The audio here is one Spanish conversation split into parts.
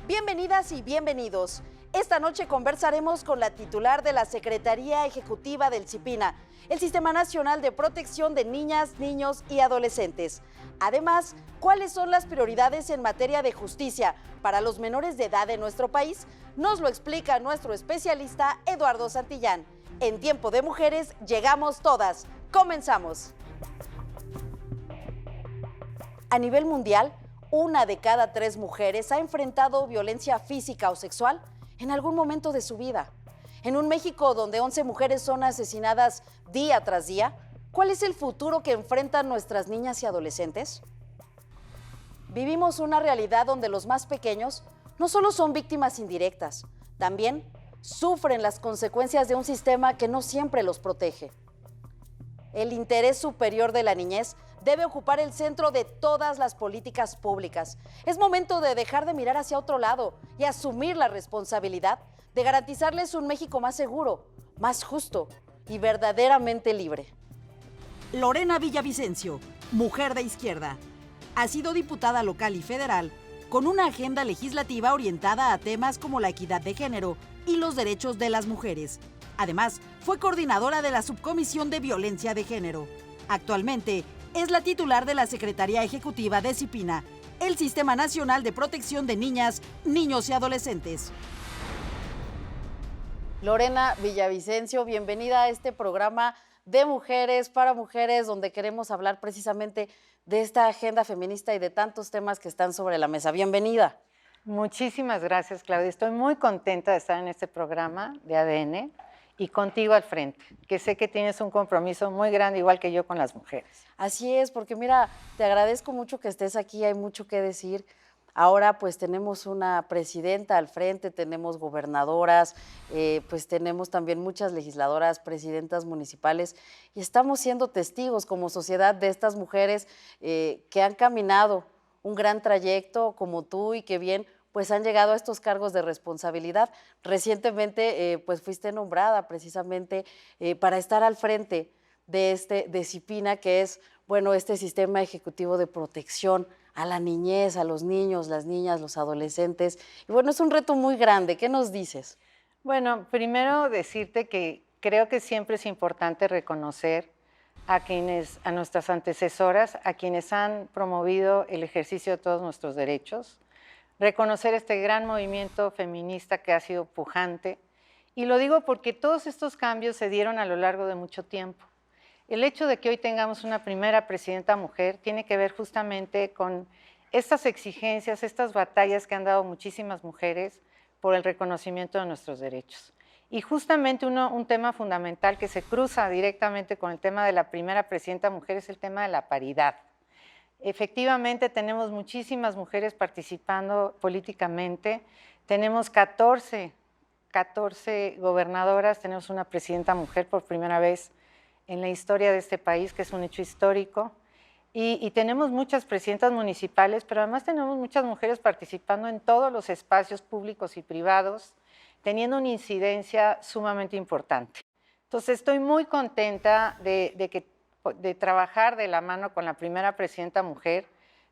Bienvenidas y bienvenidos. Esta noche conversaremos con la titular de la Secretaría Ejecutiva del CIPINA, el Sistema Nacional de Protección de Niñas, Niños y Adolescentes. Además, ¿cuáles son las prioridades en materia de justicia para los menores de edad de nuestro país? Nos lo explica nuestro especialista Eduardo Santillán. En Tiempo de Mujeres llegamos todas. Comenzamos. A nivel mundial, 1 de cada 3 mujeres ha enfrentado violencia física o sexual en algún momento de su vida. En un México donde 11 mujeres son asesinadas día tras día, ¿cuál es el futuro que enfrentan nuestras niñas y adolescentes? Vivimos una realidad donde los más pequeños no solo son víctimas indirectas, también sufren las consecuencias de un sistema que no siempre los protege. El interés superior de la niñez debe ocupar el centro de todas las políticas públicas. Es momento de dejar de mirar hacia otro lado y asumir la responsabilidad de garantizarles un México más seguro, más justo y verdaderamente libre. Lorena Villavicencio, mujer de izquierda, ha sido diputada local y federal con una agenda legislativa orientada a temas como la equidad de género y los derechos de las mujeres. Además, fue coordinadora de la Subcomisión de Violencia de Género. Actualmente, es la titular de la Secretaría Ejecutiva de CIPINA, el Sistema Nacional de Protección de Niñas, Niños y Adolescentes. Lorena Villavicencio, bienvenida a este programa de Mujeres para Mujeres, donde queremos hablar precisamente de esta agenda feminista y de tantos temas que están sobre la mesa. Bienvenida. Muchísimas gracias, Claudia. Estoy muy contenta de estar en este programa de ADN y contigo al frente, que sé que tienes un compromiso muy grande, igual que yo, con las mujeres. Así es, porque mira, te agradezco mucho que estés aquí, hay mucho que decir. Ahora pues tenemos una presidenta al frente, tenemos gobernadoras, pues tenemos también muchas legisladoras, presidentas municipales, y estamos siendo testigos como sociedad de estas mujeres que han caminado un gran trayecto como tú y que bien pues han llegado a estos cargos de responsabilidad. Recientemente pues fuiste nombrada precisamente para estar al frente de CIPINA, que es, bueno, este sistema ejecutivo de protección a la niñez, a los niños, las niñas, los adolescentes. Y bueno, es un reto muy grande. ¿Qué nos dices? Bueno, primero decirte que creo que siempre es importante reconocer a nuestras antecesoras, a quienes han promovido el ejercicio de todos nuestros derechos, reconocer este gran movimiento feminista que ha sido pujante. Y lo digo porque todos estos cambios se dieron a lo largo de mucho tiempo. El hecho de que hoy tengamos una primera presidenta mujer tiene que ver justamente con estas exigencias, estas batallas que han dado muchísimas mujeres por el reconocimiento de nuestros derechos. Y justamente un tema fundamental que se cruza directamente con el tema de la primera presidenta mujer es el tema de la paridad. Efectivamente, tenemos muchísimas mujeres participando políticamente, tenemos 14 gobernadoras, tenemos una presidenta mujer por primera vez en la historia de este país, que es un hecho histórico, y tenemos muchas presidentas municipales, pero además tenemos muchas mujeres participando en todos los espacios públicos y privados, teniendo una incidencia sumamente importante. Entonces, estoy muy contenta de trabajar de la mano con la primera presidenta mujer,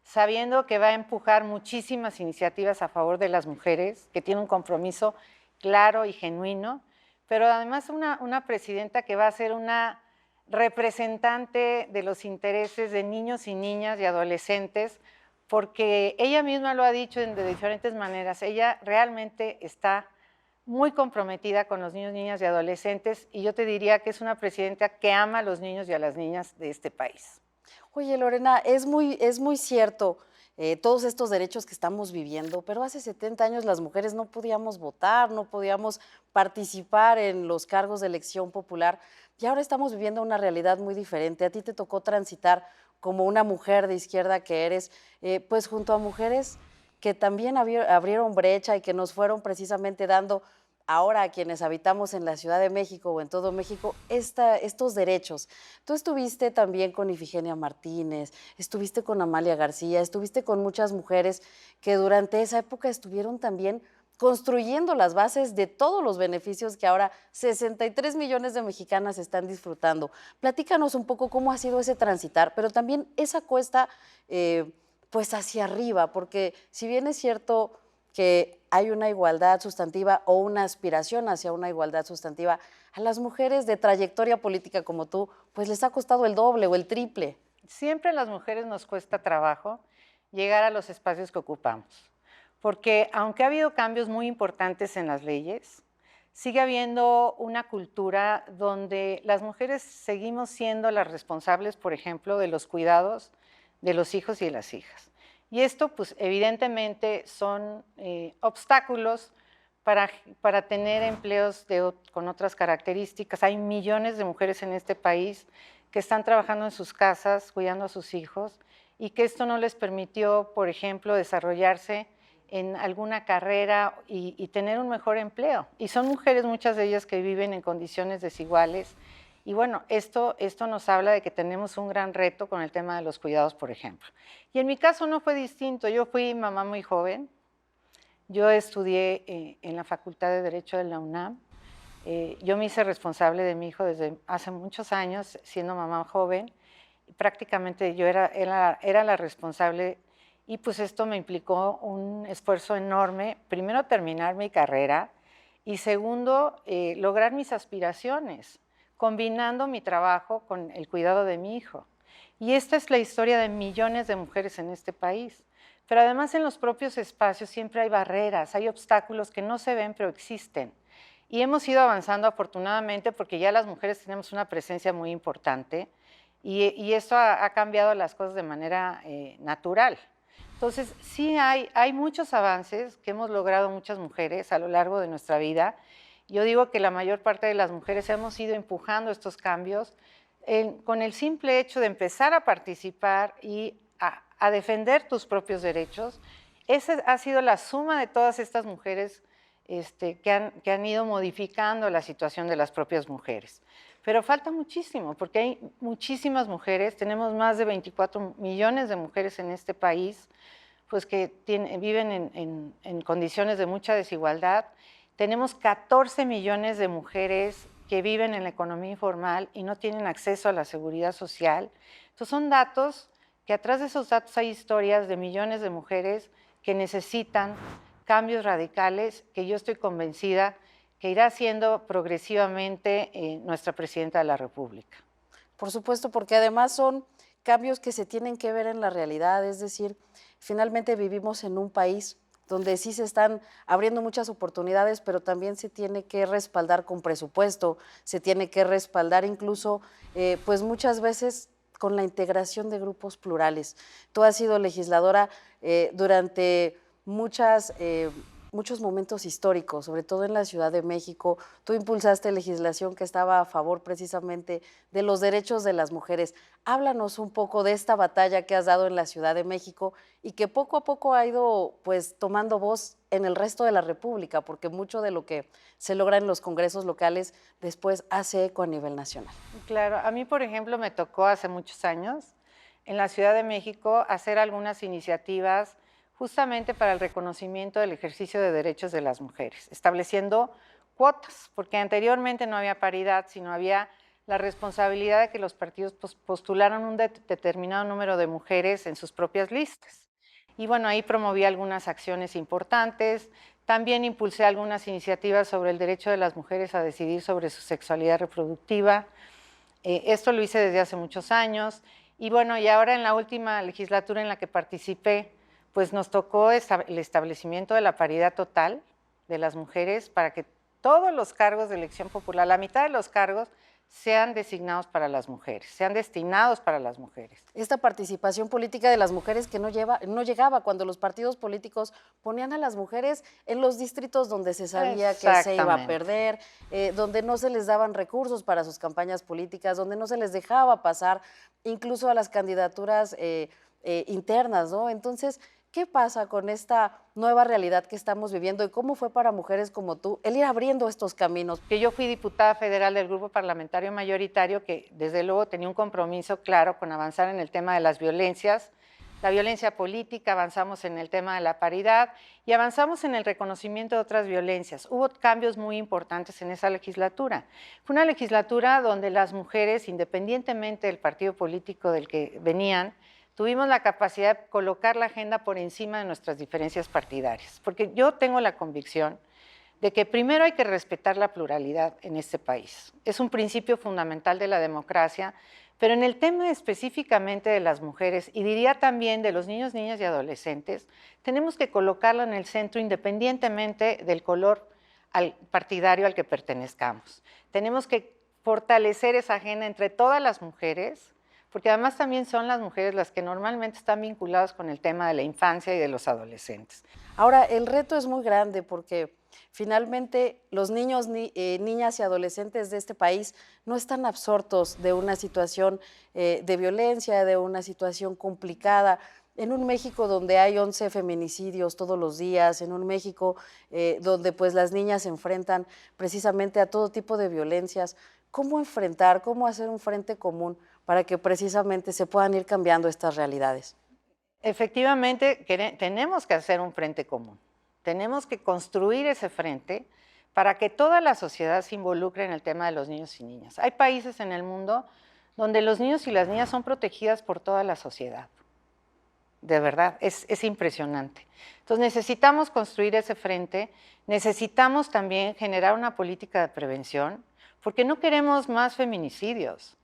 sabiendo que va a empujar muchísimas iniciativas a favor de las mujeres, que tiene un compromiso claro y genuino, pero además una presidenta que va a ser una representante de los intereses de niños y niñas y adolescentes, porque ella misma lo ha dicho de diferentes maneras, ella realmente está muy comprometida con los niños, niñas y adolescentes, y yo te diría que es una presidenta que ama a los niños y a las niñas de este país. Oye, Lorena, es muy cierto todos estos derechos que estamos viviendo, pero hace 70 años las mujeres no podíamos votar, no podíamos participar en los cargos de elección popular, y ahora estamos viviendo una realidad muy diferente. A ti te tocó transitar como una mujer de izquierda que eres, pues junto a mujeres que también abrieron brecha y que nos fueron precisamente dando ahora a quienes habitamos en la Ciudad de México o en todo México estos derechos. Tú estuviste también con Ifigenia Martínez, estuviste con Amalia García, estuviste con muchas mujeres que durante esa época estuvieron también construyendo las bases de todos los beneficios que ahora 63 millones de mexicanas están disfrutando. Platícanos un poco cómo ha sido ese transitar, pero también esa cuesta pues hacia arriba, porque si bien es cierto que hay una igualdad sustantiva o una aspiración hacia una igualdad sustantiva, a las mujeres de trayectoria política como tú, pues les ha costado el doble o el triple. Siempre a las mujeres nos cuesta trabajo llegar a los espacios que ocupamos, porque aunque ha habido cambios muy importantes en las leyes, sigue habiendo una cultura donde las mujeres seguimos siendo las responsables, por ejemplo, de los cuidados de los hijos y de las hijas. Y esto, pues, evidentemente son obstáculos para tener empleos con otras características. Hay millones de mujeres en este país que están trabajando en sus casas, cuidando a sus hijos, y que esto no les permitió, por ejemplo, desarrollarse en alguna carrera y tener un mejor empleo. Y son mujeres, muchas de ellas, que viven en condiciones desiguales. Y bueno, esto nos habla de que tenemos un gran reto con el tema de los cuidados, por ejemplo. Y en mi caso no fue distinto. Yo fui mamá muy joven. Yo estudié en la Facultad de Derecho de la UNAM. Yo me hice responsable de mi hijo desde hace muchos años, siendo mamá joven. Y prácticamente yo era la responsable. Y pues esto me implicó un esfuerzo enorme, primero terminar mi carrera y segundo, lograr mis aspiraciones, combinando mi trabajo con el cuidado de mi hijo. Y esta es la historia de millones de mujeres en este país. Pero además en los propios espacios siempre hay barreras, hay obstáculos que no se ven pero existen. Y hemos ido avanzando afortunadamente porque ya las mujeres tenemos una presencia muy importante y esto ha cambiado las cosas de manera natural. Entonces, sí hay muchos avances que hemos logrado muchas mujeres a lo largo de nuestra vida. Yo digo que la mayor parte de las mujeres hemos ido empujando estos cambios con el simple hecho de empezar a participar y a defender tus propios derechos. Esa ha sido la suma de todas estas mujeres que han ido modificando la situación de las propias mujeres. Pero falta muchísimo, porque hay muchísimas mujeres, tenemos más de 24 millones de mujeres en este país, pues que viven en condiciones de mucha desigualdad. Tenemos 14 millones de mujeres que viven en la economía informal y no tienen acceso a la seguridad social. Entonces son datos que atrás de esos datos hay historias de millones de mujeres que necesitan cambios radicales que yo estoy convencida que irá haciendo progresivamente nuestra presidenta de la República. Por supuesto, porque además son cambios que se tienen que ver en la realidad, es decir, finalmente vivimos en un país donde sí se están abriendo muchas oportunidades, pero también se tiene que respaldar con presupuesto, se tiene que respaldar incluso, pues muchas veces con la integración de grupos plurales. Tú has sido legisladora durante muchos momentos históricos, sobre todo en la Ciudad de México. Tú impulsaste legislación que estaba a favor precisamente de los derechos de las mujeres. Háblanos un poco de esta batalla que has dado en la Ciudad de México y que poco a poco ha ido pues tomando voz en el resto de la República, porque mucho de lo que se logra en los congresos locales después hace eco a nivel nacional. Claro, a mí, por ejemplo, me tocó hace muchos años en la Ciudad de México hacer algunas iniciativas justamente para el reconocimiento del ejercicio de derechos de las mujeres, estableciendo cuotas, porque anteriormente no había paridad, sino había la responsabilidad de que los partidos postularan un determinado número de mujeres en sus propias listas. Y bueno, ahí promoví algunas acciones importantes, también impulsé algunas iniciativas sobre el derecho de las mujeres a decidir sobre su sexualidad reproductiva. Esto lo hice desde hace muchos años. Y bueno, y ahora en la última legislatura en la que participé, pues nos tocó el establecimiento de la paridad total de las mujeres para que todos los cargos de elección popular, la mitad de los cargos, sean designados para las mujeres, sean destinados para las mujeres. Esta participación política de las mujeres que no llegaba cuando los partidos políticos ponían a las mujeres en los distritos donde se sabía que se iba a perder, donde no se les daban recursos para sus campañas políticas, donde no se les dejaba pasar incluso a las candidaturas internas, ¿no? Entonces, ¿qué pasa con esta nueva realidad que estamos viviendo y cómo fue para mujeres como tú el ir abriendo estos caminos? Que yo fui diputada federal del grupo parlamentario mayoritario que desde luego tenía un compromiso claro con avanzar en el tema de las violencias, la violencia política, avanzamos en el tema de la paridad y avanzamos en el reconocimiento de otras violencias. Hubo cambios muy importantes en esa legislatura. Fue una legislatura donde las mujeres, independientemente del partido político del que venían, tuvimos la capacidad de colocar la agenda por encima de nuestras diferencias partidarias, porque yo tengo la convicción de que primero hay que respetar la pluralidad en este país. Es un principio fundamental de la democracia, pero en el tema específicamente de las mujeres, y diría también de los niños, niñas y adolescentes, tenemos que colocarla en el centro independientemente del color partidario al que pertenezcamos. Tenemos que fortalecer esa agenda entre todas las mujeres, porque además también son las mujeres las que normalmente están vinculadas con el tema de la infancia y de los adolescentes. Ahora, el reto es muy grande porque finalmente los niños, niñas y adolescentes de este país no están absortos de una situación de violencia, de una situación complicada. En un México donde hay 11 feminicidios todos los días, en un México donde pues las niñas se enfrentan precisamente a todo tipo de violencias, ¿cómo enfrentar, cómo hacer un frente común para que precisamente se puedan ir cambiando estas realidades? Efectivamente, tenemos que hacer un frente común. Tenemos que construir ese frente para que toda la sociedad se involucre en el tema de los niños y niñas. Hay países en el mundo donde los niños y las niñas son protegidas por toda la sociedad. De verdad, es impresionante. Entonces necesitamos construir ese frente, necesitamos también generar una política de prevención, porque no queremos más feminicidios.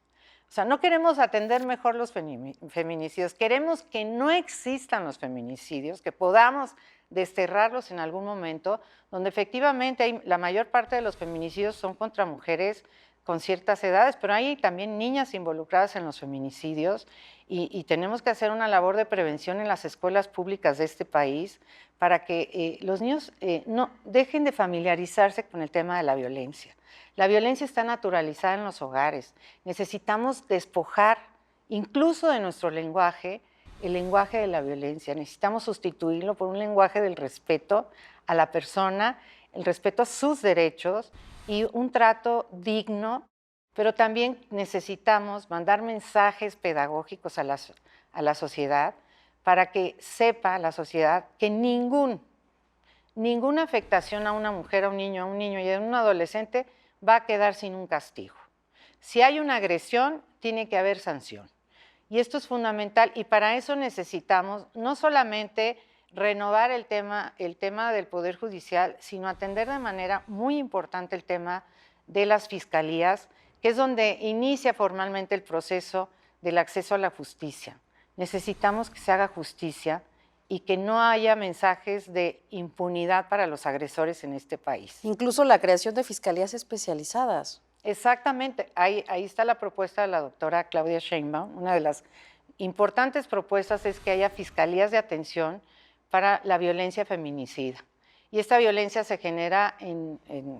O sea, no queremos atender mejor los feminicidios, queremos que no existan los feminicidios, que podamos desterrarlos en algún momento, donde efectivamente la mayor parte de los feminicidios son contra mujeres con ciertas edades, pero hay también niñas involucradas en los feminicidios y tenemos que hacer una labor de prevención en las escuelas públicas de este país para que los niños no dejen de familiarizarse con el tema de la violencia. La violencia está naturalizada en los hogares. Necesitamos despojar incluso de nuestro lenguaje el lenguaje de la violencia. Necesitamos sustituirlo por un lenguaje del respeto a la persona, el respeto a sus derechos y un trato digno, pero también necesitamos mandar mensajes pedagógicos a la sociedad para que sepa la sociedad que ninguna afectación a una mujer, a un niño y a un adolescente va a quedar sin un castigo. Si hay una agresión, tiene que haber sanción. Y esto es fundamental y para eso necesitamos no solamente renovar el tema del Poder Judicial, sino atender de manera muy importante el tema de las fiscalías, que es donde inicia formalmente el proceso del acceso a la justicia. Necesitamos que se haga justicia y que no haya mensajes de impunidad para los agresores en este país. Incluso la creación de fiscalías especializadas. Exactamente, ahí está la propuesta de la doctora Claudia Sheinbaum. Una de las importantes propuestas es que haya fiscalías de atención para la violencia feminicida. Y esta violencia se genera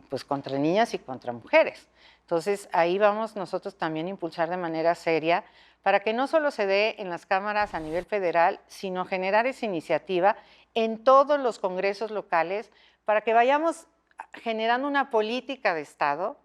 pues, contra niñas y contra mujeres. Entonces, ahí vamos nosotros también a impulsar de manera seria para que no solo se dé en las cámaras a nivel federal, sino generar esa iniciativa en todos los congresos locales para que vayamos generando una política de Estado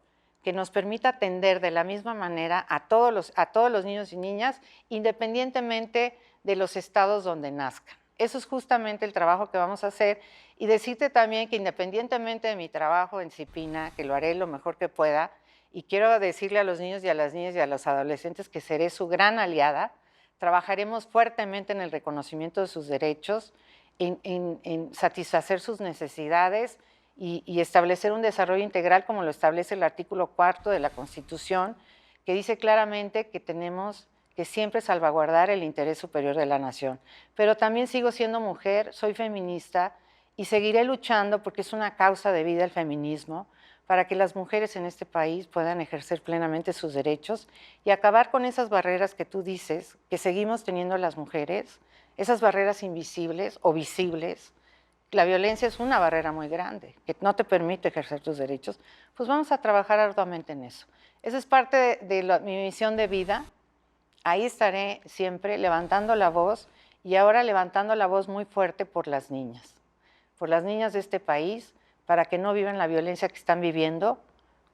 que nos permita atender de la misma manera a todos los niños y niñas, independientemente de los estados donde nazcan. Eso es justamente el trabajo que vamos a hacer y decirte también que independientemente de mi trabajo en CIPINA, que lo haré lo mejor que pueda, y quiero decirle a los niños y a las niñas y a los adolescentes que seré su gran aliada, trabajaremos fuertemente en el reconocimiento de sus derechos, en satisfacer sus necesidades y establecer un desarrollo integral como lo establece el artículo 4 de la Constitución, que dice claramente que tenemos que siempre salvaguardar el interés superior de la nación. Pero también sigo siendo mujer, soy feminista y seguiré luchando porque es una causa de vida el feminismo, para que las mujeres en este país puedan ejercer plenamente sus derechos y acabar con esas barreras que tú dices que seguimos teniendo las mujeres, esas barreras invisibles o visibles. La violencia es una barrera muy grande que no te permite ejercer tus derechos, pues vamos a trabajar arduamente en eso. Esa es parte de mi misión de vida. Ahí estaré siempre levantando la voz y ahora levantando la voz muy fuerte por las niñas de este país, para que no vivan la violencia que están viviendo,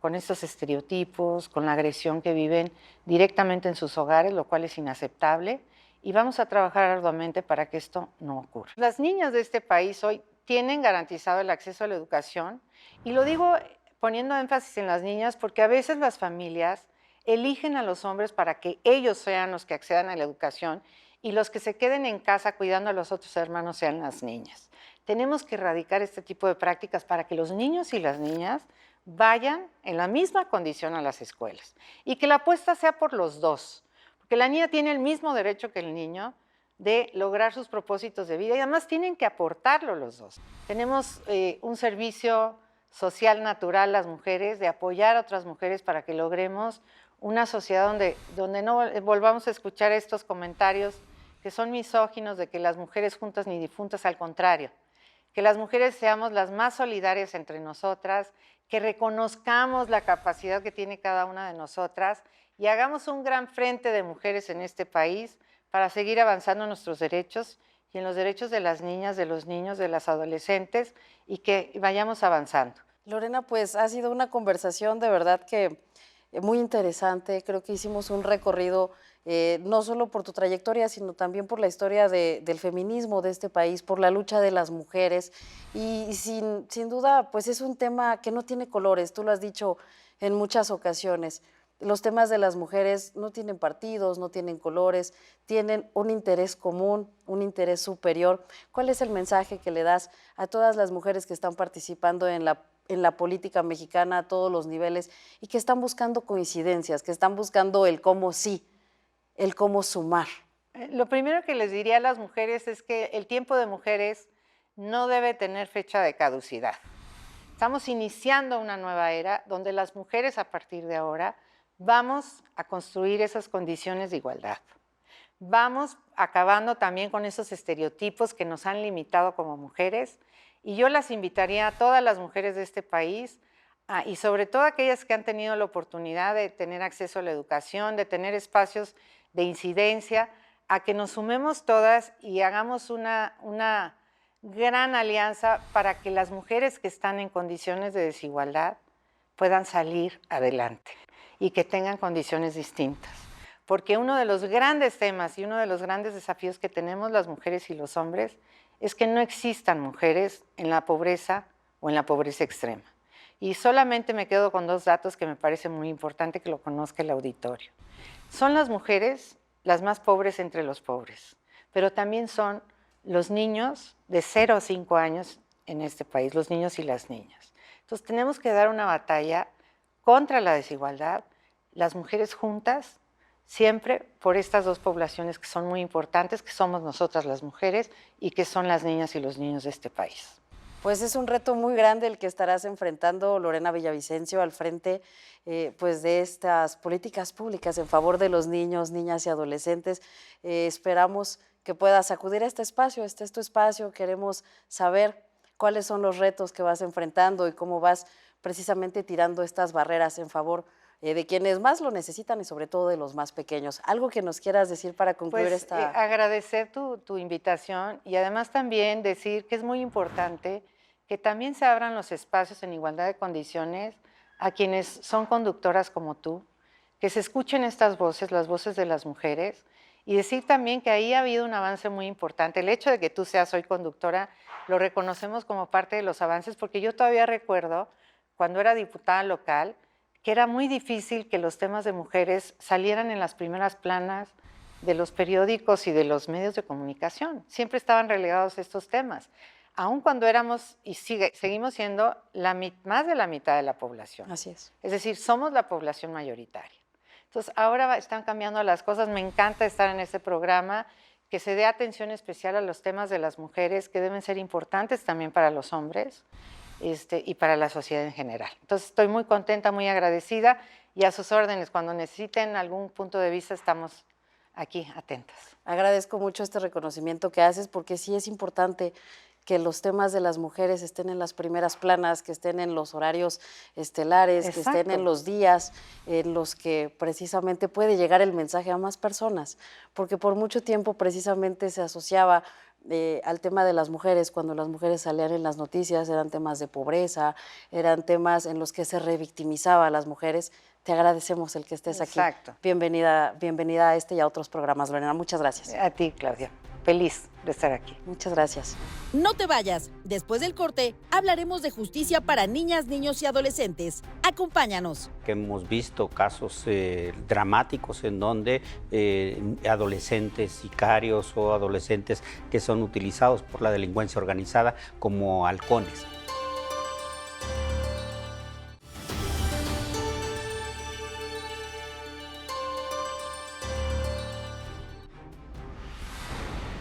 con estos estereotipos, con la agresión que viven directamente en sus hogares, lo cual es inaceptable, y vamos a trabajar arduamente para que esto no ocurra. Las niñas de este país hoy tienen garantizado el acceso a la educación, y lo digo poniendo énfasis en las niñas porque a veces las familias eligen a los hombres para que ellos sean los que accedan a la educación y los que se queden en casa cuidando a los otros hermanos sean las niñas. Tenemos que erradicar este tipo de prácticas para que los niños y las niñas vayan en la misma condición a las escuelas y que la apuesta sea por los dos, porque la niña tiene el mismo derecho que el niño de lograr sus propósitos de vida y además tienen que aportarlo los dos. Tenemos un servicio social natural las mujeres, de apoyar a otras mujeres para que logremos una sociedad donde no volvamos a escuchar estos comentarios que son misóginos de que las mujeres juntas ni difuntas, al contrario, que las mujeres seamos las más solidarias entre nosotras, que reconozcamos la capacidad que tiene cada una de nosotras y hagamos un gran frente de mujeres en este país para seguir avanzando en nuestros derechos y en los derechos de las niñas, de los niños, de las adolescentes y que vayamos avanzando. Lorena, pues ha sido una conversación de verdad que muy interesante. Creo que hicimos un recorrido no solo por tu trayectoria, sino también por la historia del feminismo de este país, por la lucha de las mujeres. Y sin duda, pues es un tema que no tiene colores, tú lo has dicho en muchas ocasiones. Los temas de las mujeres no tienen partidos, no tienen colores, tienen un interés común, un interés superior. ¿Cuál es el mensaje que le das a todas las mujeres que están participando en la política mexicana a todos los niveles y que están buscando coincidencias, que están buscando el cómo sí, el cómo sumar? Lo primero que les diría a las mujeres es que el tiempo de mujeres no debe tener fecha de caducidad. Estamos iniciando una nueva era donde las mujeres a partir de ahora vamos a construir esas condiciones de igualdad. Vamos acabando también con esos estereotipos que nos han limitado como mujeres y yo las invitaría a todas las mujeres de este país y sobre todo aquellas que han tenido la oportunidad de tener acceso a la educación, de tener espacios de incidencia, a que nos sumemos todas y hagamos una gran alianza para que las mujeres que están en condiciones de desigualdad puedan salir adelante y que tengan condiciones distintas. Porque uno de los grandes temas y uno de los grandes desafíos que tenemos las mujeres y los hombres es que no existan mujeres en la pobreza o en la pobreza extrema. Y solamente me quedo con dos datos que me parece muy importante que lo conozca el auditorio. Son las mujeres las más pobres entre los pobres, pero también son los niños de 0 a 5 años en este país, los niños y las niñas. Entonces tenemos que dar una batalla contra la desigualdad, las mujeres juntas, siempre por estas dos poblaciones que son muy importantes, que somos nosotras las mujeres y que son las niñas y los niños de este país. Pues es un reto muy grande el que estarás enfrentando, Lorena Villavicencio, al frente pues de estas políticas públicas en favor de los niños, niñas y adolescentes. Esperamos que puedas acudir a este espacio, este es tu espacio, queremos saber cuáles son los retos que vas enfrentando y cómo vas precisamente tirando estas barreras en favor de quienes más lo necesitan y sobre todo de los más pequeños. ¿Algo que nos quieras decir para concluir pues, esta...? Agradecer tu invitación y además también decir que es muy importante que también se abran los espacios en igualdad de condiciones a quienes son conductoras como tú, que se escuchen estas voces, las voces de las mujeres, y decir también que ahí ha habido un avance muy importante. El hecho de que tú seas hoy conductora lo reconocemos como parte de los avances, porque yo todavía recuerdo cuando era diputada local que era muy difícil que los temas de mujeres salieran en las primeras planas de los periódicos y de los medios de comunicación. Siempre estaban relegados estos temas, aun cuando éramos y seguimos siendo más de la mitad de la población. Así es. Es decir, somos la población mayoritaria. Entonces, ahora están cambiando las cosas. Me encanta estar en este programa, que se dé atención especial a los temas de las mujeres, que deben ser importantes también para los hombres y para la sociedad en general. Entonces, estoy muy contenta, muy agradecida y a sus órdenes. Cuando necesiten algún punto de vista, estamos aquí atentas. Agradezco mucho este reconocimiento que haces porque sí es importante que los temas de las mujeres estén en las primeras planas, que estén en los horarios estelares, Exacto. que estén en los días en los que precisamente puede llegar el mensaje a más personas, porque por mucho tiempo precisamente se asociaba al tema de las mujeres, cuando las mujeres salían en las noticias, eran temas de pobreza, eran temas en los que se revictimizaba a las mujeres. Te agradecemos el que estés aquí. Exacto. Bienvenida a este y a otros programas, Lorena. Muchas gracias. A ti, Claudia. feliz de estar aquí. Muchas gracias. No te vayas. Después del corte, hablaremos de justicia para niñas, niños y adolescentes. Acompáñanos. Que hemos visto casos dramáticos en donde adolescentes sicarios o adolescentes que son utilizados por la delincuencia organizada como halcones.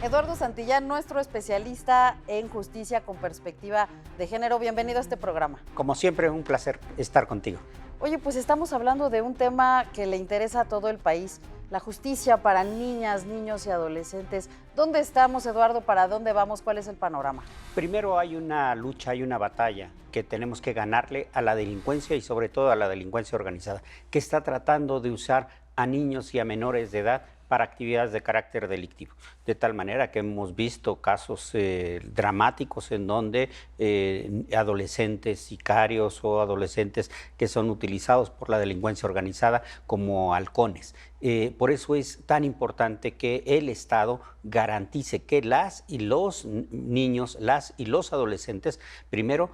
Eduardo Santillán, nuestro especialista en justicia con perspectiva de género. Bienvenido a este programa. Como siempre, un placer estar contigo. Oye, pues estamos hablando de un tema que le interesa a todo el país, la justicia para niñas, niños y adolescentes. ¿Dónde estamos, Eduardo? ¿Para dónde vamos? ¿Cuál es el panorama? Primero hay una lucha, hay una batalla que tenemos que ganarle a la delincuencia y sobre todo a la delincuencia organizada, que está tratando de usar a niños y a menores de edad para actividades de carácter delictivo, de tal manera que hemos visto casos dramáticos en donde adolescentes sicarios o adolescentes que son utilizados por la delincuencia organizada como halcones. Por eso es tan importante que el Estado garantice que las y los niños, las y los adolescentes, primero,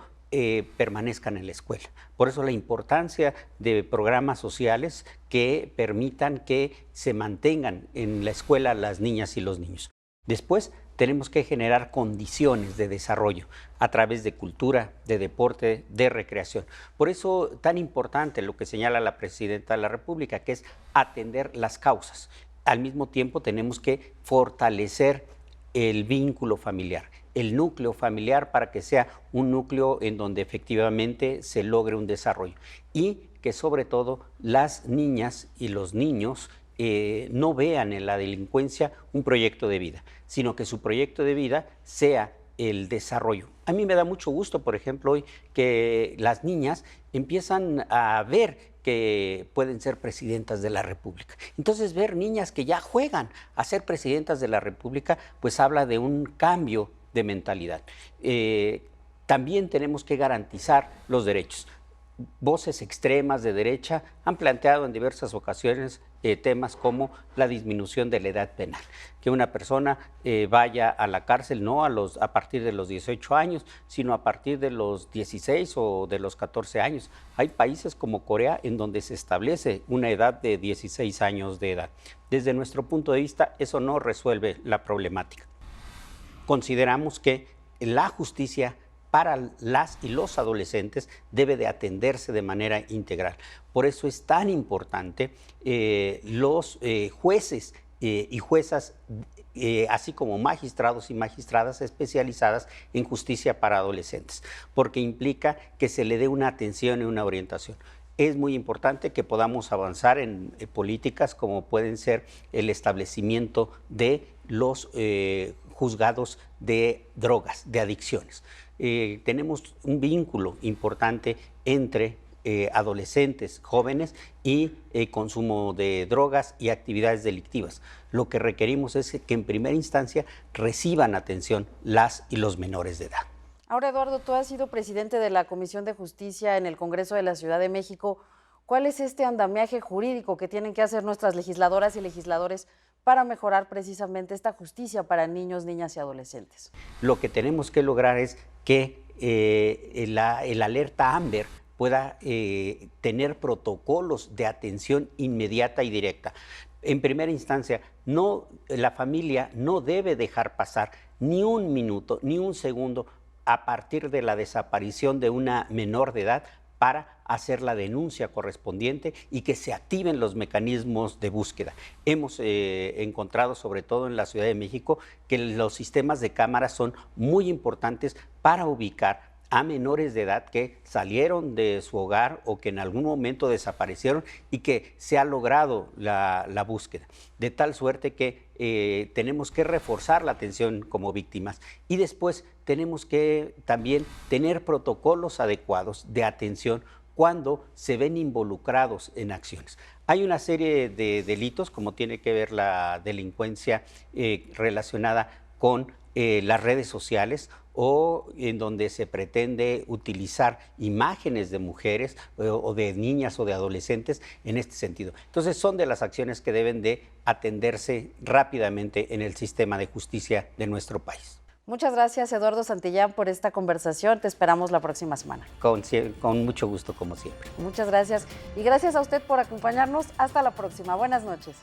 permanezcan en la escuela. Por eso la importancia de programas sociales que permitan que se mantengan en la escuela las niñas y los niños. Después tenemos que generar condiciones de desarrollo a través de cultura, de deporte, de recreación. Por eso tan importante lo que señala la Presidenta de la República, que es atender las causas. Al mismo tiempo tenemos que fortalecer el vínculo familiar, el núcleo familiar, para que sea un núcleo en donde efectivamente se logre un desarrollo y que sobre todo las niñas y los niños no vean en la delincuencia un proyecto de vida, sino que su proyecto de vida sea el desarrollo. A mí me da mucho gusto, por ejemplo, hoy que las niñas empiezan a ver que pueden ser presidentas de la República. Entonces, ver niñas que ya juegan a ser presidentas de la República, pues habla de un cambio de mentalidad. También tenemos que garantizar los derechos. Voces extremas de derecha han planteado en diversas ocasiones temas como la disminución de la edad penal, que una persona vaya a la cárcel no a partir de los 18 años, sino a partir de los 16 o de los 14 años. Hay países como Corea en donde se establece una edad de 16 años de edad. Desde nuestro punto de vista, eso no resuelve la problemática. Consideramos que la justicia para las y los adolescentes debe de atenderse de manera integral. Por eso es tan importante los jueces y juezas, así como magistrados y magistradas especializadas en justicia para adolescentes, porque implica que se le dé una atención y una orientación. Es muy importante que podamos avanzar en políticas como pueden ser el establecimiento de los juzgados de drogas, de adicciones. Tenemos un vínculo importante entre adolescentes, jóvenes y consumo de drogas y actividades delictivas. Lo que requerimos es que en primera instancia reciban atención las y los menores de edad. Ahora, Eduardo, tú has sido presidente de la Comisión de Justicia en el Congreso de la Ciudad de México. ¿Cuál es este andamiaje jurídico que tienen que hacer nuestras legisladoras y legisladores para mejorar precisamente esta justicia para niños, niñas y adolescentes? Lo que tenemos que lograr es que el alerta AMBER pueda tener protocolos de atención inmediata y directa. En primera instancia, la familia no debe dejar pasar ni un minuto, ni un segundo a partir de la desaparición de una menor de edad para hacer la denuncia correspondiente y que se activen los mecanismos de búsqueda. Hemos encontrado, sobre todo en la Ciudad de México, que los sistemas de cámaras son muy importantes para ubicar a menores de edad que salieron de su hogar o que en algún momento desaparecieron y que se ha logrado la búsqueda. De tal suerte que tenemos que reforzar la atención como víctimas y después tenemos que también tener protocolos adecuados de atención cuando se ven involucrados en acciones. Hay una serie de delitos, como tiene que ver la delincuencia relacionada con las redes sociales o en donde se pretende utilizar imágenes de mujeres o de niñas o de adolescentes en este sentido. Entonces son de las acciones que deben de atenderse rápidamente en el sistema de justicia de nuestro país. Muchas gracias, Eduardo Santillán, por esta conversación. Te esperamos la próxima semana. Con mucho gusto, como siempre. Muchas gracias. Y gracias a usted por acompañarnos. Hasta la próxima. Buenas noches.